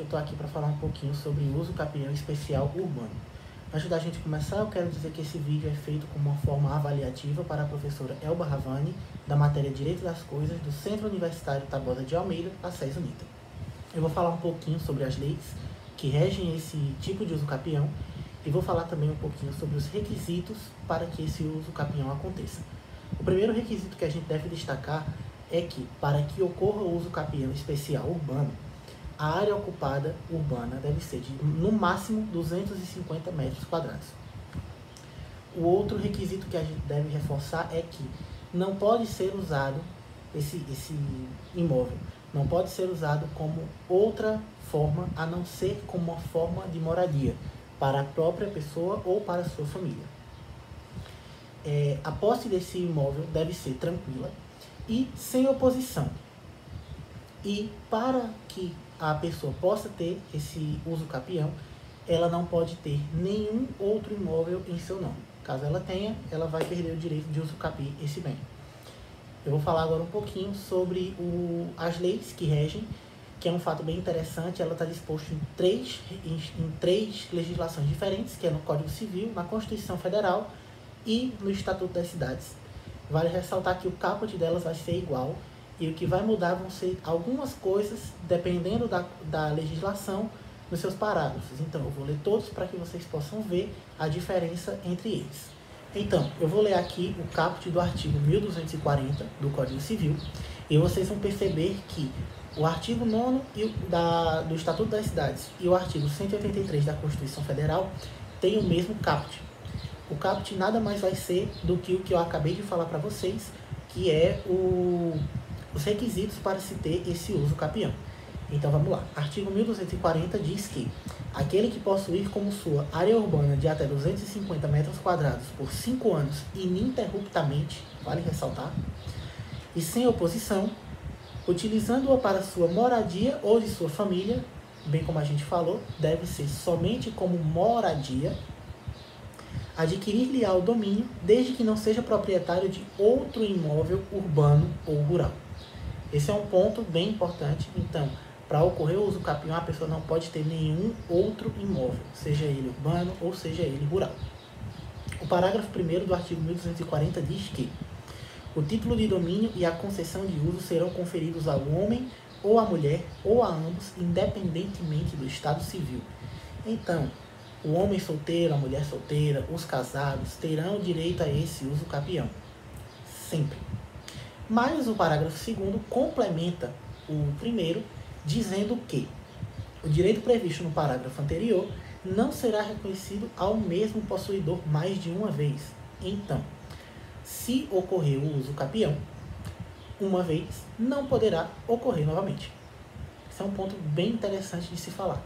estou aqui para falar um pouquinho sobre o uso capião especial urbano. Antes da gente começar, eu quero dizer que esse vídeo é feito com uma forma avaliativa para a professora Elba Ravani, da matéria Direito das Coisas, do Centro Universitário Tabosa de Almeida, a SES Unita. Eu vou falar um pouquinho sobre as leis que regem esse tipo de uso capião e vou falar também um pouquinho sobre os requisitos para que esse uso capião aconteça. O primeiro requisito que a gente deve destacar é que, para que ocorra o uso capião especial urbano, a área ocupada urbana deve ser de, no máximo, 250 metros quadrados. O outro requisito que a gente deve reforçar é que não pode ser usado, esse imóvel, não pode ser usado como outra forma, a não ser como uma forma de moradia, para a própria pessoa ou para a sua família. A posse desse imóvel deve ser tranquila e sem oposição. E para que a pessoa possa ter esse uso capião, ela não pode ter nenhum outro imóvel em seu nome. Caso ela tenha, ela vai perder o direito de usufruir esse bem. Eu vou falar agora um pouquinho sobre as leis que regem, que é um fato bem interessante. Ela está disposta em três legislações diferentes, que é no Código Civil, na Constituição Federal e no Estatuto das Cidades. Vale ressaltar que o caput delas vai ser igual e o que vai mudar vão ser algumas coisas, dependendo da legislação, nos seus parágrafos. Então, eu vou ler todos para que vocês possam ver a diferença entre eles. Então, eu vou ler aqui o caput do artigo 1240 do Código Civil e vocês vão perceber que o artigo 9º do Estatuto das Cidades e o artigo 183 da Constituição Federal têm o mesmo caput. O caput nada mais vai ser do que o que eu acabei de falar para vocês, que é os requisitos para se ter esse uso capião. Então vamos lá. Artigo 1240 diz que aquele que possuir como sua área urbana de até 250 metros quadrados por 5 anos ininterruptamente, vale ressaltar, e sem oposição, utilizando-a para sua moradia ou de sua família, bem como a gente falou, deve ser somente como moradia, adquirir-lhe-á o domínio, desde que não seja proprietário de outro imóvel urbano ou rural. Esse é um ponto bem importante. Então, para ocorrer o uso capião, a pessoa não pode ter nenhum outro imóvel, seja ele urbano ou seja ele rural. O parágrafo 1º do artigo 1240 diz que o título de domínio e a concessão de uso serão conferidos ao homem ou à mulher ou a ambos, independentemente do estado civil. Então, o homem solteiro, a mulher solteira, os casados terão direito a esse uso capião, sempre. Mas o parágrafo 2º complementa o primeiro, dizendo que o direito previsto no parágrafo anterior não será reconhecido ao mesmo possuidor mais de uma vez. Então, se ocorrer o uso capião uma vez, não poderá ocorrer novamente. Esse é um ponto bem interessante de se falar.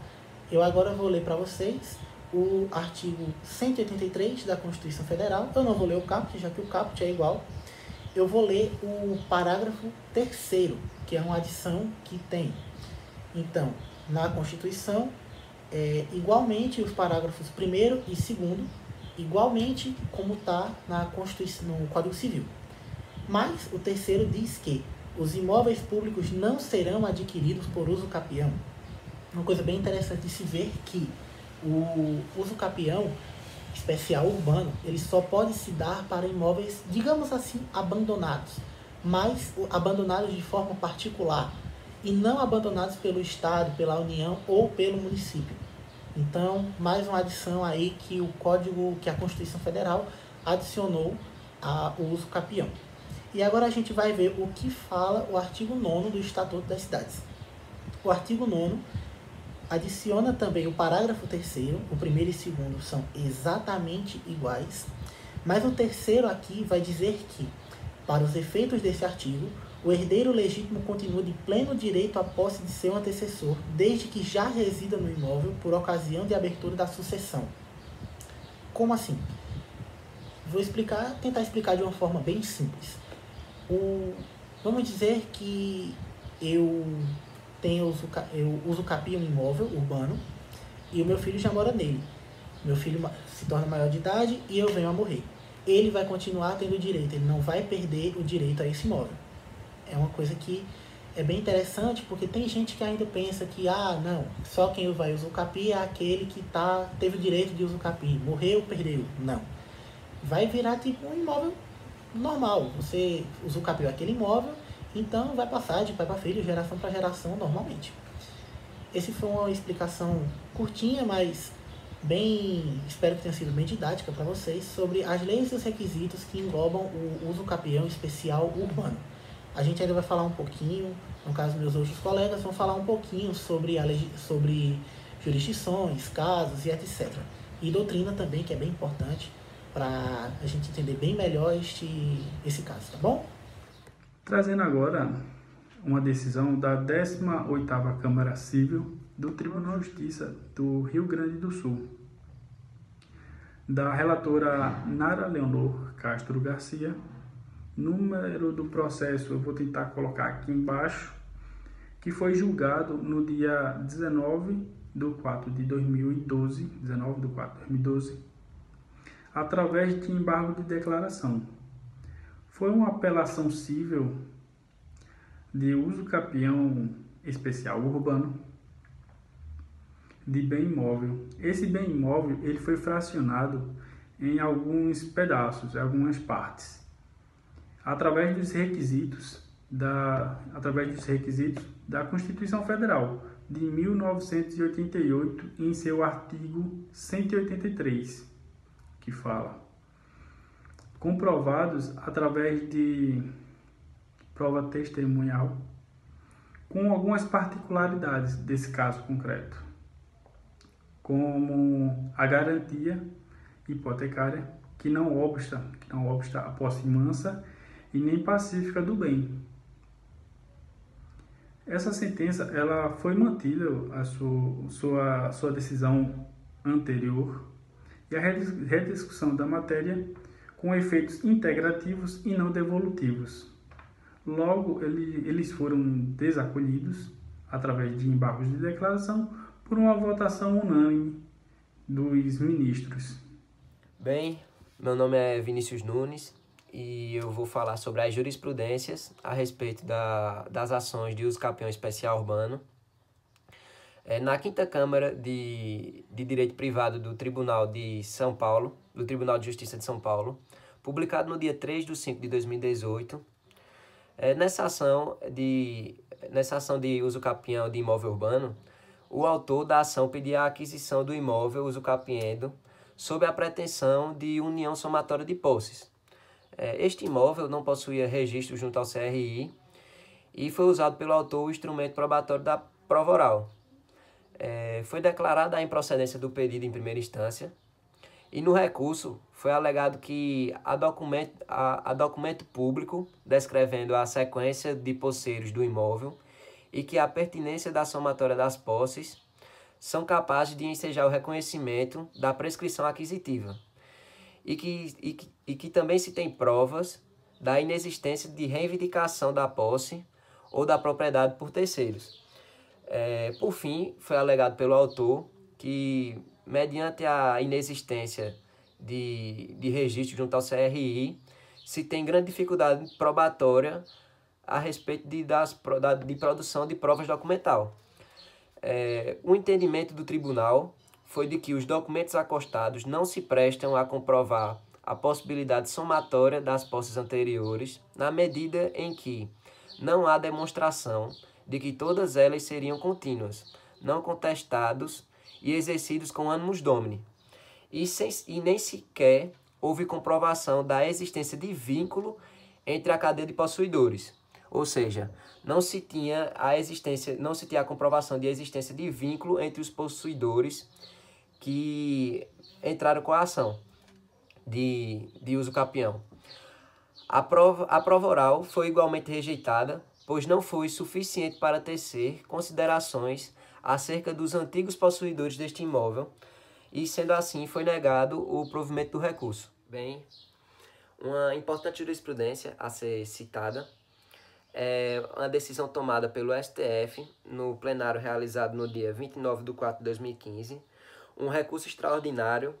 Eu agora vou ler para vocês o artigo 183 da Constituição Federal. Eu não vou ler o caput, já que o caput é igual. Eu vou ler o parágrafo 3º, que é uma adição que tem. Então, na Constituição, igualmente os parágrafos 1º e 2º, igualmente como está na Constituição, no Código Civil. Mas o 3º diz que os imóveis públicos não serão adquiridos por uso capião. Uma coisa bem interessante de se ver que o uso capião especial urbano, ele só pode se dar para imóveis, digamos assim, abandonados, mas abandonados de forma particular e não abandonados pelo Estado, pela União ou pelo município. Então, mais uma adição aí que que a Constituição Federal adicionou ao uso capião. E agora a gente vai ver o que fala o artigo 9º do Estatuto das Cidades. O artigo 9º adiciona também o parágrafo 3º, o 1º e 2º são exatamente iguais, mas o 3º aqui vai dizer que, para os efeitos desse artigo, o herdeiro legítimo continua de pleno direito à posse de seu antecessor, desde que já resida no imóvel por ocasião de abertura da sucessão. Como assim? Vou tentar explicar de uma forma bem simples. Vamos dizer que eu uso capião imóvel urbano e o meu filho já mora nele. Meu filho se torna maior de idade e eu venho a morrer. Ele vai continuar tendo direito, ele não vai perder o direito a esse imóvel. É uma coisa que é bem interessante porque tem gente que ainda pensa que, não, só quem vai usucapi é aquele que teve o direito de usucapi, morreu, perdeu. Não. Vai virar tipo um imóvel normal. Você usucapiou aquele imóvel, então vai passar de pai para filho, geração para geração normalmente. Essa foi uma explicação curtinha, mas espero que tenha sido bem didática para vocês, sobre as leis e os requisitos que englobam o uso capião especial urbano. A gente ainda vai falar um pouquinho, no caso meus outros colegas vão falar um pouquinho sobre jurisdições, casos e etc. E doutrina também, que é bem importante para a gente entender bem melhor esse caso, tá bom? Trazendo agora uma decisão da 18ª Câmara Civil do Tribunal de Justiça do Rio Grande do Sul, da relatora Nara Leonor Castro Garcia. Número do processo eu vou tentar colocar aqui embaixo, que foi julgado no dia 19 de 4 de 2012, através de embargo de declaração. Foi uma apelação civil de uso capião especial urbano de bem imóvel. Esse bem imóvel ele foi fracionado em alguns pedaços, em algumas partes, através dos requisitos da Constituição Federal de 1988, em seu artigo 183, que fala: comprovados através de prova testemunhal, com algumas particularidades desse caso concreto, como a garantia hipotecária que não obsta a posse mansa e nem pacífica do bem. Essa sentença ela foi mantida a sua decisão anterior, e a rediscussão da matéria com efeitos integrativos e não devolutivos. Logo, eles foram desacolhidos através de embargos de declaração por uma votação unânime dos ministros. Bem, meu nome é Vinícius Nunes e eu vou falar sobre as jurisprudências a respeito das ações de uso capião especial urbano. Na 5ª Câmara de Direito Privado do Tribunal de São Paulo, do Tribunal de Justiça de São Paulo, publicado no dia 3 de 5 de 2018, nessa ação de uso capião de imóvel urbano, o autor da ação pedia a aquisição do imóvel usucapiendo sob a pretensão de união somatória de posses. Este imóvel não possuía registro junto ao CRI e foi usado pelo autor o instrumento probatório da prova oral. Foi declarada a improcedência do pedido em primeira instância e no recurso foi alegado que a documento público descrevendo a sequência de posseiros do imóvel e que a pertinência da somatória das posses são capazes de ensejar o reconhecimento da prescrição aquisitiva e que também se tem provas da inexistência de reivindicação da posse ou da propriedade por terceiros. Por fim, foi alegado pelo autor que, mediante a inexistência de registro junto ao CRI, se tem grande dificuldade probatória a respeito de produção de provas documental. O entendimento do tribunal foi de que os documentos acostados não se prestam a comprovar a possibilidade somatória das posses anteriores, na medida em que não há demonstração de que todas elas seriam contínuas, não contestados e exercidos com animus domini, e nem sequer houve comprovação da existência de vínculo entre a cadeia de possuidores. Ou seja, não se tinha a comprovação de existência de vínculo entre os possuidores que entraram com a ação de uso capião. A prova oral foi igualmente rejeitada, pois não foi suficiente para tecer considerações acerca dos antigos possuidores deste imóvel, e sendo assim foi negado o provimento do recurso. Bem, uma importante jurisprudência a ser citada é uma decisão tomada pelo STF no plenário realizado no dia 29 de 4 de 2015, um recurso extraordinário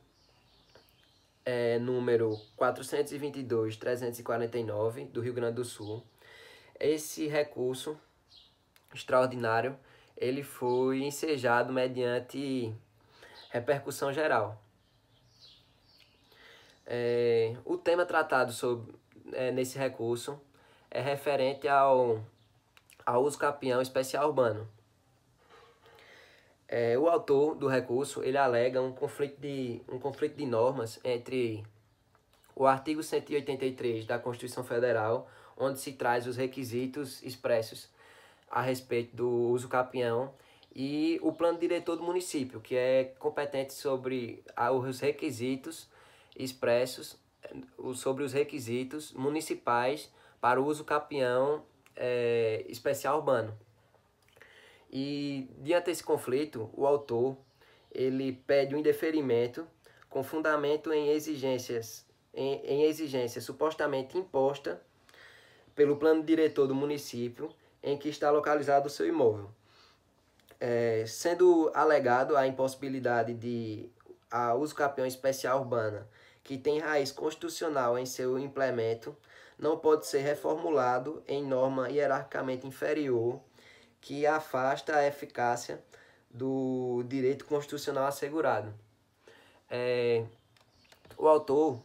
número 422.349 do Rio Grande do Sul. Esse recurso extraordinário, ele foi ensejado mediante repercussão geral. O tema tratado nesse recurso é referente ao uso capião especial urbano. O autor do recurso ele alega um conflito de normas entre o artigo 183 da Constituição Federal, onde se traz os requisitos expressos a respeito do uso capião, e o plano diretor do município, que é competente sobre os requisitos expressos, sobre os requisitos municipais para o uso capião especial urbano. E diante desse conflito, o autor ele pede um indeferimento com fundamento em exigência supostamente imposta pelo plano diretor do município em que está localizado o seu imóvel. Sendo alegado a impossibilidade de uso capião especial urbana, que tem raiz constitucional em seu implemento, não pode ser reformulado em norma hierarquicamente inferior que afasta a eficácia do direito constitucional assegurado. O autor,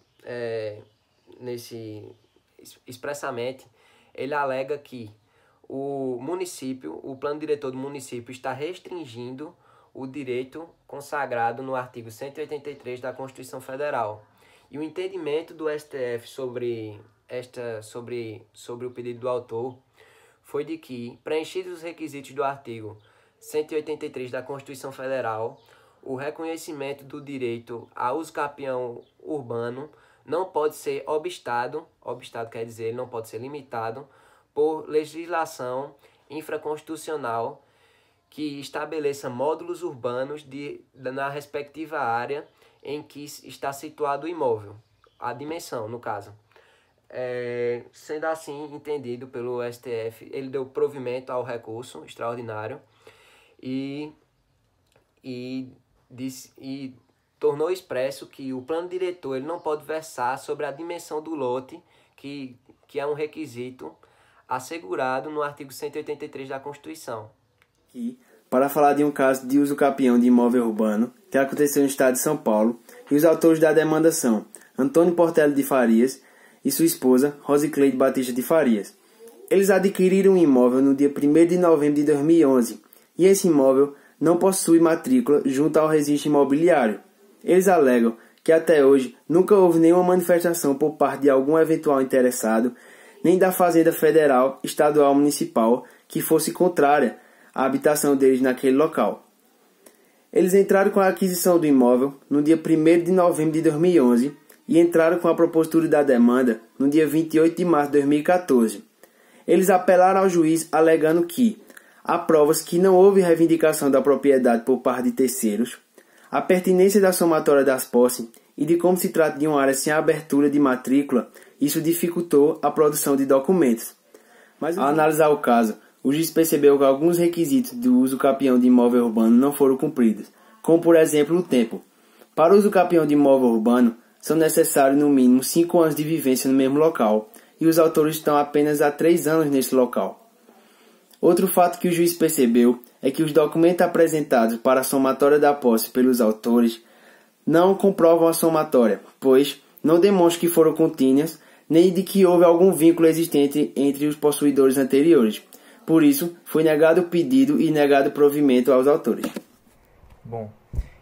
expressamente, ele alega que o plano diretor do município está restringindo o direito consagrado no artigo 183 da Constituição Federal. E o entendimento do STF sobre o pedido do autor foi de que, preenchidos os requisitos do artigo 183 da Constituição Federal, o reconhecimento do direito ao uso capião urbano não pode ser obstado quer dizer, ele não pode ser limitado por legislação infraconstitucional que estabeleça módulos urbanos na respectiva área em que está situado o imóvel, a dimensão, no caso. Sendo assim entendido pelo STF, ele deu provimento ao recurso extraordinário e tornou expresso que o plano diretor ele não pode versar sobre a dimensão do lote, que é um requisito assegurado no artigo 183 da Constituição. Para falar de um caso de uso capião de imóvel urbano que aconteceu no estado de São Paulo, e os autores da demanda são Antônio Portela de Farias e sua esposa, Rosicleide Batista de Farias. Eles adquiriram um imóvel no dia 1º de novembro de 2011, e esse imóvel não possui matrícula junto ao registro imobiliário. Eles alegam que até hoje nunca houve nenhuma manifestação por parte de algum eventual interessado, nem da Fazenda Federal, Estadual ou Municipal, que fosse contrária à habitação deles naquele local. Eles entraram com a aquisição do imóvel no dia 1º de novembro de 2011 e entraram com a propositura da demanda no dia 28 de março de 2014. Eles apelaram ao juiz alegando que há provas que não houve reivindicação da propriedade por parte de terceiros, a pertinência da somatória das posses e de como se trata de uma área sem abertura de matrícula, isso dificultou a produção de documentos. Mas ao analisar o caso, o juiz percebeu que alguns requisitos do uso capião de imóvel urbano não foram cumpridos, como por exemplo o tempo. Para o uso capião de imóvel urbano, são necessários no mínimo 5 anos de vivência no mesmo local, e os autores estão apenas há 3 anos nesse local. Outro fato que o juiz percebeu é que os documentos apresentados para a somatória da posse pelos autores não comprovam a somatória, pois não demonstram que foram contínuas, nem de que houve algum vínculo existente entre os possuidores anteriores. Por isso, foi negado o pedido e negado o provimento aos autores. Bom,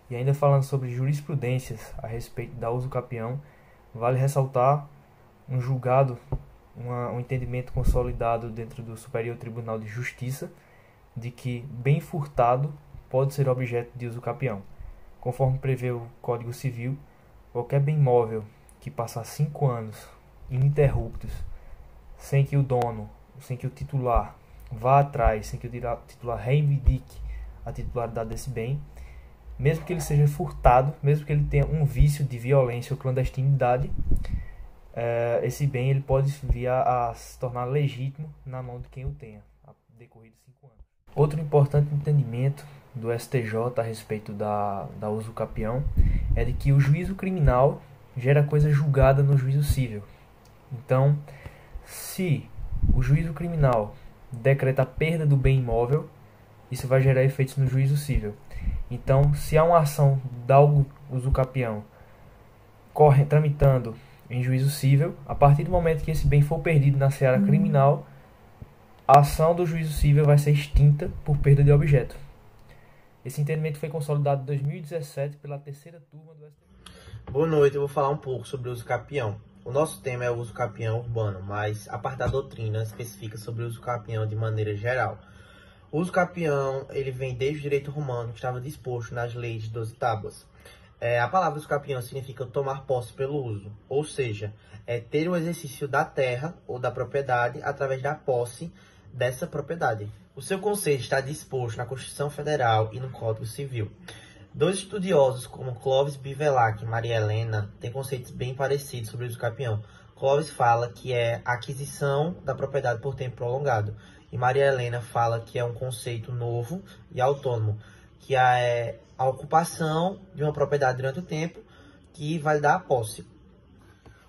e ainda falando sobre jurisprudências a respeito da uso capião, vale ressaltar um julgado, um entendimento consolidado dentro do Superior Tribunal de Justiça de que bem furtado pode ser objeto de uso capião. Conforme prevê o Código Civil, qualquer bem móvel que passar 5 anos ininterruptos sem que o dono, sem que o titular vá atrás, sem que o titular reivindique a titularidade desse bem, mesmo que ele seja furtado, mesmo que ele tenha um vício de violência ou clandestinidade, esse bem ele pode vir a se tornar legítimo na mão de quem o tenha, a decorrer de 5 anos. Outro importante entendimento do STJ a respeito da uso capião é de que o juízo criminal gera coisa julgada no juízo civil. Então, se o juízo criminal decreta a perda do bem imóvel, isso vai gerar efeitos no juízo civil. Então, se há uma ação da usucapião tramitando em juízo civil, a partir do momento que esse bem for perdido na seara criminal, a ação do juízo civil vai ser extinta por perda de objeto. Esse entendimento foi consolidado em 2017 pela terceira turma do STF. Boa noite, eu vou falar um pouco sobre o uso capião. O nosso tema é o uso capião urbano, mas a parte da doutrina especifica sobre o uso capião de maneira geral. O uso capião, ele vem desde o direito romano, que estava disposto nas leis de 12 tábuas. A palavra uso capião significa tomar posse pelo uso, ou seja, ter o exercício da terra ou da propriedade através da posse dessa propriedade. O seu conceito está disposto na Constituição Federal e no Código Civil. Dois estudiosos, como Clovis Bivelac e Maria Helena, têm conceitos bem parecidos sobre o uso capião. Clovis fala que é a aquisição da propriedade por tempo prolongado, e Maria Helena fala que é um conceito novo e autônomo, que é a ocupação de uma propriedade durante o tempo que vai dar a posse.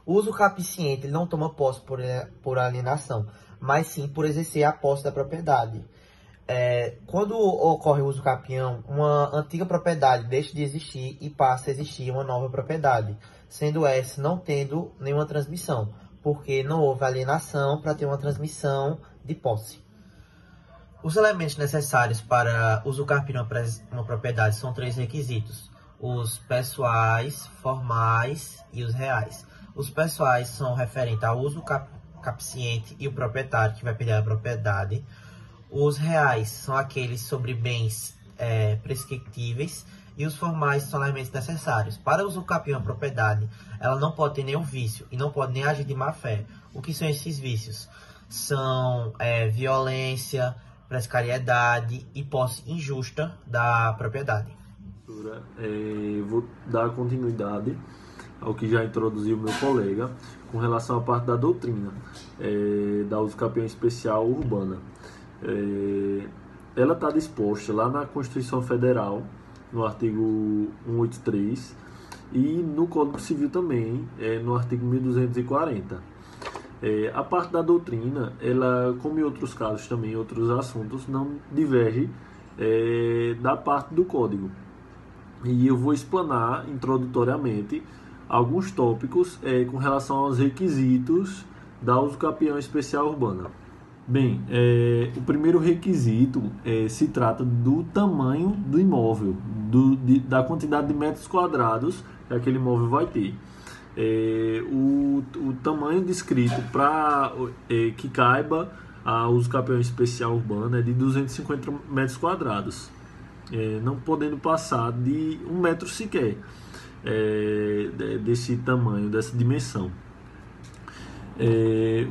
O uso capiciente ele não toma posse por alienação, mas sim por exercer a posse da propriedade. Quando ocorre o uso capião, uma antiga propriedade deixa de existir e passa a existir uma nova propriedade, sendo essa não tendo nenhuma transmissão, porque não houve alienação para ter uma transmissão de posse. Os elementos necessários para usucapiar uma propriedade são 3 requisitos: os pessoais, formais e os reais. Os pessoais são referentes ao uso capiciente e o proprietário que vai perder a propriedade. Os reais são aqueles sobre bens prescritíveis e os formais são elementos necessários. Para usucapiar uma propriedade, ela não pode ter nenhum vício e não pode nem agir de má fé. O que são esses vícios? São violência, precariedade e posse injusta da propriedade. Vou dar continuidade ao que já introduziu meu colega com relação à parte da doutrina da usucapião especial urbana. Ela está disposta lá na Constituição Federal, no artigo 183, e no Código Civil também, no artigo 1240. A parte da doutrina, ela, como em outros casos também, outros assuntos, não diverge da parte do Código. E eu vou explanar introdutoriamente alguns tópicos com relação aos requisitos da usucapião especial urbana. Bem, o primeiro requisito se trata do tamanho do imóvel, da quantidade de metros quadrados que aquele imóvel vai ter. O tamanho descrito para que caiba a usucapião especial urbana é de 250 metros quadrados, não podendo passar de 1 metro sequer desse tamanho, dessa dimensão.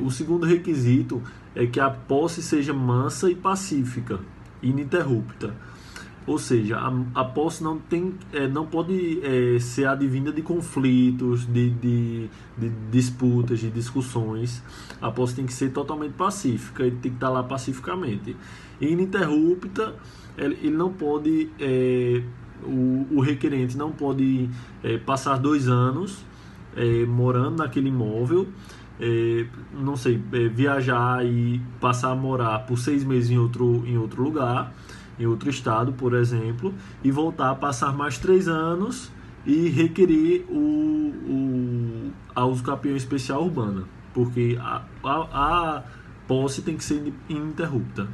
O segundo requisito é que a posse seja mansa e pacífica, ininterrupta. Ou seja, a posse não pode ser advinda de conflitos, de disputas, de discussões. A posse tem que ser totalmente pacífica, ele tem que estar lá pacificamente. E ininterrupta, ele não pode, o requerente não pode passar 2 anos morando naquele imóvel, não sei, viajar e passar a morar por 6 meses em outro lugar, em outro estado, por exemplo, e voltar a passar mais 3 anos e requerer a usucapião especial urbana, porque a posse tem que ser ininterrupta.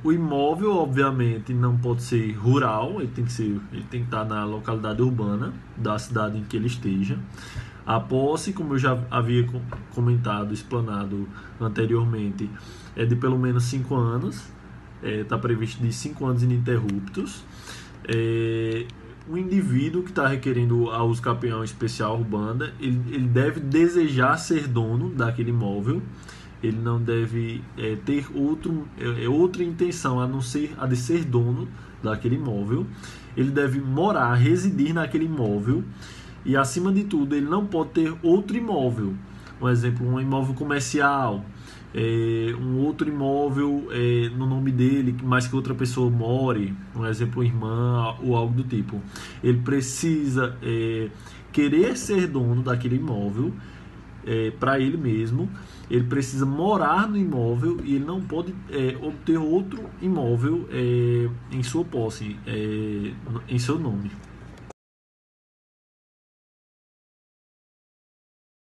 O imóvel, obviamente, não pode ser rural, ele tem que estar na localidade urbana da cidade em que ele esteja. A posse, como eu já havia comentado, explanado anteriormente, é de pelo menos 5 anos. Está previsto de 5 anos ininterruptos. O indivíduo que está requerendo a usucapião especial urbana, ele deve desejar ser dono daquele imóvel. Ele não deve ter outra intenção a não ser a de ser dono daquele imóvel. Ele deve morar, residir naquele imóvel. E, acima de tudo, ele não pode ter outro imóvel. Um exemplo, um imóvel comercial, um outro imóvel no nome dele, mas que outra pessoa more, um exemplo, irmã ou algo do tipo. Ele precisa querer ser dono daquele imóvel, para ele mesmo, ele precisa morar no imóvel e ele não pode obter outro imóvel em sua posse, em seu nome.